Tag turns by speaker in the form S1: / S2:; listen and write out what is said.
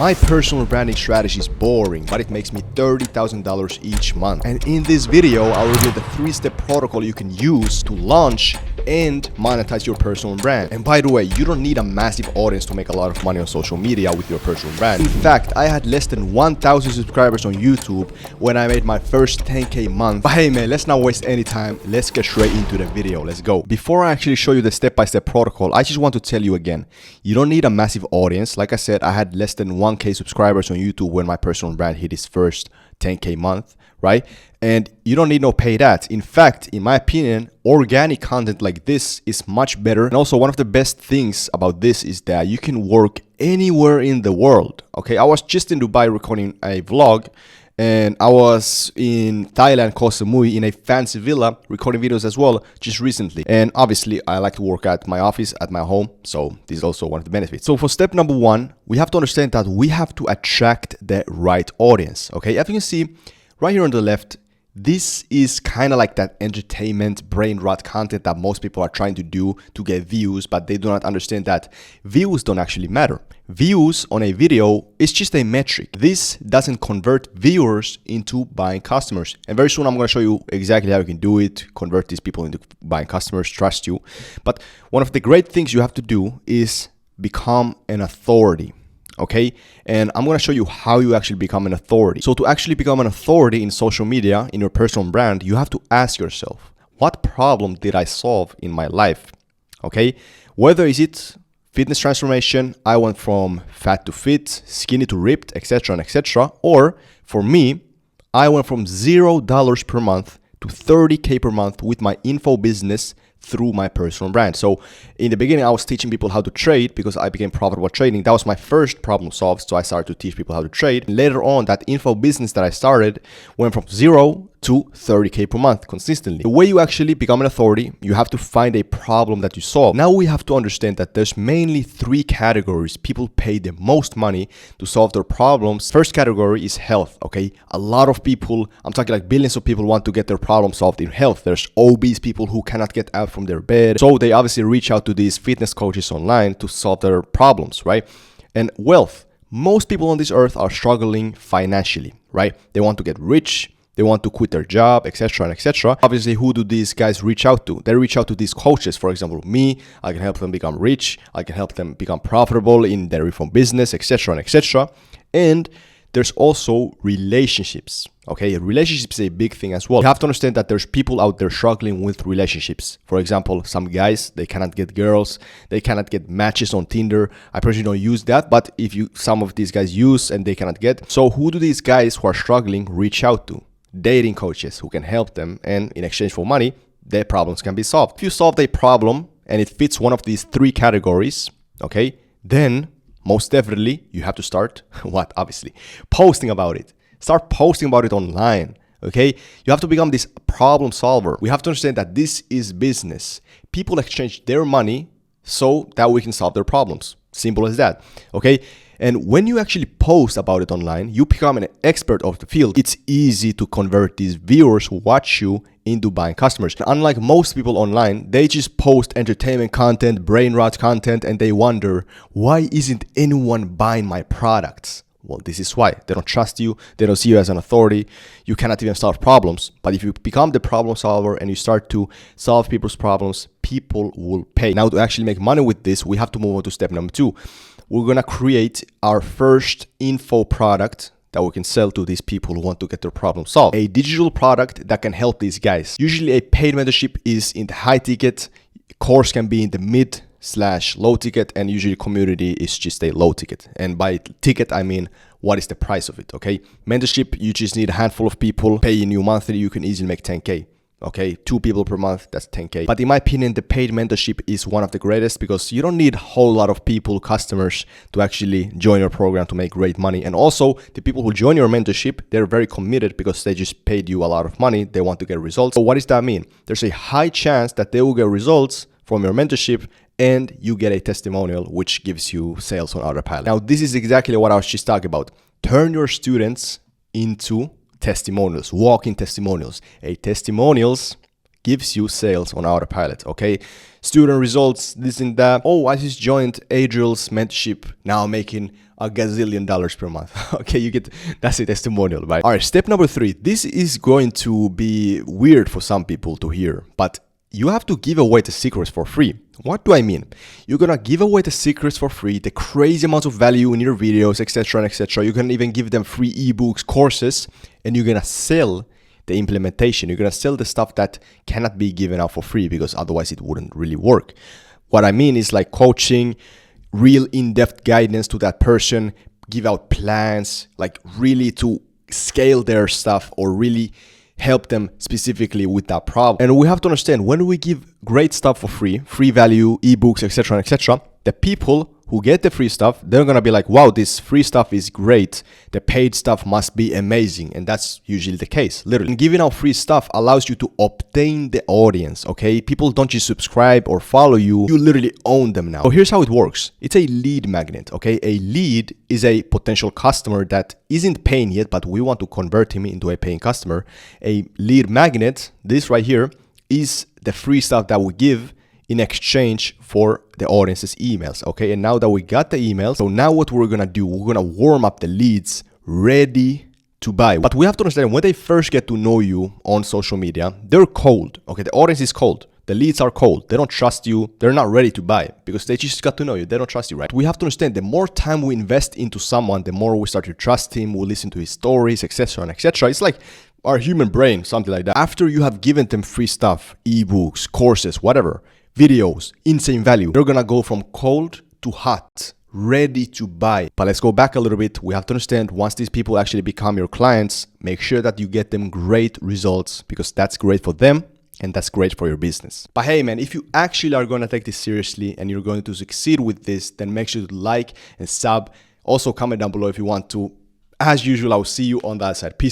S1: My personal branding strategy is boring, but it makes me $30,000 each month. And in this video, I'll reveal the 3-step protocol you can use to launch and monetize your personal brand. And by the way, you don't need a massive audience to make a lot of money on social media with your personal brand. In fact, I had less than 1,000 subscribers on YouTube when I made my first 10K month. But hey man, let's not waste any time. Let's get straight into the video. Let's go. Before I actually show you the step-by-step protocol, I just want to tell you again, you don't need a massive audience. Like I said, I had less than 1K subscribers on YouTube when my personal brand hit its first 10K month, right? And you don't need no paid ads. In fact, in my opinion, organic content like this is much better. And also one of the best things about this is that you can work anywhere in the world. Okay, I was just in Dubai recording a vlog, and I was in Thailand, Koh Samui, in a fancy villa recording videos as well just recently. And obviously I like to work at my office, at my home, so this is also one of the benefits. So for step number 1, we have to understand that we have to attract the right audience. Okay, as you can see right here on the left, this is kind of like that entertainment brain rot content that most people are trying to do to get views, but they do not understand that views don't actually matter. Views on a video is just a metric. This doesn't convert viewers into buying customers. And very soon I'm going to show you exactly how you can do it, convert these people into buying customers, trust you. But one of the great things you have to do is become an authority. Okay, and I'm going to show you how you actually become an authority. So to actually become an authority in social media, in your personal brand, you have to ask yourself, what problem did I solve in my life? Okay, whether is it fitness transformation, I went from fat to fit, skinny to ripped, etc. and etc. Or for me, I went from $0 per month to 30K per month with my info business through my personal brand. So in the beginning, I was teaching people how to trade because I became profitable at trading. That was my first problem solved. So I started to teach people how to trade. And later on, that info business that I started went from 0 to 30K per month consistently. The way you actually become an authority, you have to find a problem that you solve. Now we have to understand that there's mainly 3 categories people pay the most money to solve their problems. First category is health, okay? A lot of people, I'm talking like billions of people, want to get their problem solved in health. There's obese people who cannot get out from their bed. So they obviously reach out to these fitness coaches online to solve their problems, right? And wealth, most people on this earth are struggling financially, right? They want to get rich. They want to quit their job, etc. and etc. Obviously, who do these guys reach out to? They reach out to these coaches. For example, me, I can help them become rich. I can help them become profitable in their reform business, etc. and etc. And there's also relationships. Okay, relationships is a big thing as well. You have to understand that there's people out there struggling with relationships. For example, some guys, they cannot get girls, they cannot get matches on Tinder. I personally don't use that, but if you, some of these guys use and they cannot get. So who do these guys who are struggling reach out to? Dating coaches who can help them, and in exchange for money, their problems can be solved. If you solve a problem and it fits one of these 3 categories, okay, then most definitely you have to start what? Obviously, posting about it. Start posting about it online. Okay, you have to become this problem solver. We have to understand that this is business. People exchange their money so that we can solve their problems. Simple as that. Okay. And when you actually post about it online, you become an expert of the field. It's easy to convert these viewers who watch you into buying customers. And unlike most people online, they just post entertainment content, brain rot content, and they wonder, why isn't anyone buying my products? Well, this is why. They don't trust you. They don't see you as an authority. You cannot even solve problems. But if you become the problem solver and you start to solve people's problems, people will pay. Now, to actually make money with this, we have to move on to step number 2. We're going to create our first info product that we can sell to these people who want to get their problem solved. A digital product that can help these guys. Usually a paid mentorship is in the high ticket. Course can be in the mid/low ticket, and usually community is just a low ticket. And by ticket, I mean, what is the price of it, okay? Mentorship, you just need a handful of people paying you monthly. You can easily make 10K. Okay, 2 people per month, that's 10K. But in my opinion, the paid mentorship is one of the greatest because you don't need a whole lot of people, customers, to actually join your program to make great money. And also, the people who join your mentorship, they're very committed because they just paid you a lot of money. They want to get results. So what does that mean? There's a high chance that they will get results from your mentorship and you get a testimonial, which gives you sales on Autopilot. Now, this is exactly what I was just talking about. Turn your students into testimonials, walk-in testimonials. A testimonials gives you sales on autopilot, okay? Student results, this and that. Oh, I just joined Adriel's mentorship, now making a gazillion dollars per month. Okay, you get, that's a testimonial, right? All right, step number 3. This is going to be weird for some people to hear, but you have to give away the secrets for free. What do I mean? You're gonna give away the secrets for free, the crazy amounts of value in your videos, etc. and etc. You can even give them free ebooks, courses, and you're gonna sell the implementation. You're gonna sell the stuff that cannot be given out for free because otherwise it wouldn't really work. What I mean is like coaching, real in-depth guidance to that person, give out plans, like really to scale their stuff or really help them specifically with that problem. And we have to understand, when we give great stuff for free, free value, ebooks, etc., the people who get the free stuff, they're gonna be like, wow, this free stuff is great. The paid stuff must be amazing. And that's usually the case, literally. And giving out free stuff allows you to obtain the audience, okay? People don't just subscribe or follow you, you literally own them now. So here's how it works. It's a lead magnet, okay? A lead is a potential customer that isn't paying yet, but we want to convert him into a paying customer. A lead magnet, this right here, is the free stuff that we give in exchange for the audience's emails, okay? And now that we got the emails, so now what we're gonna do, we're gonna warm up the leads ready to buy. But we have to understand, when they first get to know you on social media, they're cold, okay? The audience is cold. The leads are cold. They don't trust you. They're not ready to buy because they just got to know you. They don't trust you, right? We have to understand, the more time we invest into someone, the more we start to trust him. We listen to his stories, etc. and etc. It's like our human brain, something like that. After you have given them free stuff, ebooks, courses, whatever, videos, insane value, they're gonna go from cold to hot, ready to buy. But let's go back a little bit. We have to understand, once these people actually become your clients, make sure that you get them great results because that's great for them and that's great for your business. But hey man, if you actually are gonna take this seriously and you're going to succeed with this, then make sure to like and sub. Also comment down below if you want to. As usual, I'll see you on the other side. Peace out.